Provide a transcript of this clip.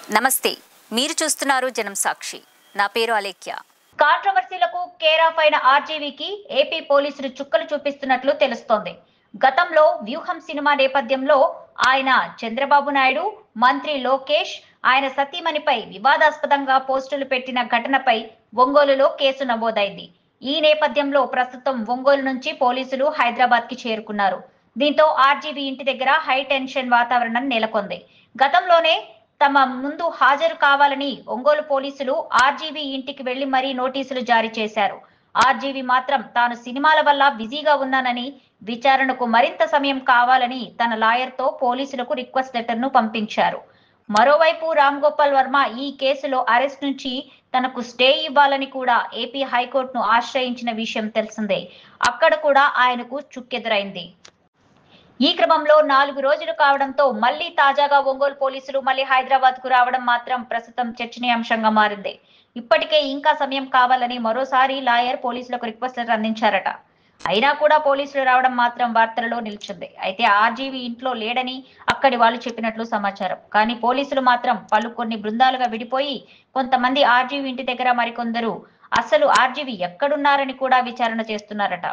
నమస్తే, మీరు చూస్తున్నారు జనం సాక్షి. నా పేరు అలేఖ్య. కాంట్రవర్సీలకు కేర్ ఆఫ్ అయిన ఆర్జీవీకి ఏపీ పోలీసులు చుక్కలు చూపిస్తున్నట్లు తెలుస్తోంది. గతంలో వ్యూహం సినిమా నేపథ్యంలో ఆయన చంద్రబాబు నాయుడు, మంత్రి లోకేష్, ఆయన సతీమణిపై వివాదాస్పదంగా పోస్టులు పెట్టిన ఘటనపై ఒంగోలులో కేసు నమోదైంది. ఈ నేపథ్యంలో ప్రస్తుతం ఒంగోలు నుంచి పోలీసులు హైదరాబాద్ కి చేరుకున్నారు. దీంతో ఆర్జీవీ ఇంటి దగ్గర హై టెన్షన్ వాతావరణం నెలకొంది. గతంలోనే తమ ముందు హాజరు కావాలని ఒంగోలు పోలీసులు ఆర్జీవీ ఇంటికి వెళ్లి మరీ నోటీసులు జారీ చేశారు. ఆర్జీవీ మాత్రం తాను సినిమాల వల్ల బిజీగా ఉన్నానని, విచారణకు మరింత సమయం కావాలని తన లాయర్తో పోలీసులకు రిక్వెస్ట్ లెటర్ను పంపించారు. మరోవైపు రామ్ గోపాల్ వర్మ ఈ కేసులో అరెస్ట్ నుంచి తనకు స్టే ఇవ్వాలని కూడా ఏపీ హైకోర్టును ఆశ్రయించిన విషయం తెలిసిందే. అక్కడ కూడా ఆయనకు చుక్కెదురైంది. ఈ క్రమంలో 4 రోజులు కావడంతో మళ్లీ తాజాగా ఒంగోలు పోలీసులు మళ్లీ హైదరాబాద్ కు రావడం మాత్రం ప్రస్తుతం చర్చనీయాంశంగా మారింది. ఇప్పటికే ఇంకా సమయం కావాలని మరోసారి లాయర్ పోలీసులకు రిక్వెస్ట్ లెటర్ అందించారట. అయినా కూడా పోలీసులు రావడం మాత్రం వార్తలలో నిలిచింది. అయితే ఆర్జీవీ ఇంట్లో లేడని అక్కడి వాళ్ళు చెప్పినట్లు సమాచారం. కానీ పోలీసులు మాత్రం కొన్ని బృందాలుగా విడిపోయి కొంతమంది ఆర్జీవీ ఇంటి దగ్గర, మరికొందరు అసలు ఆర్జీవీ ఎక్కడున్నారని కూడా విచారణ చేస్తున్నారట.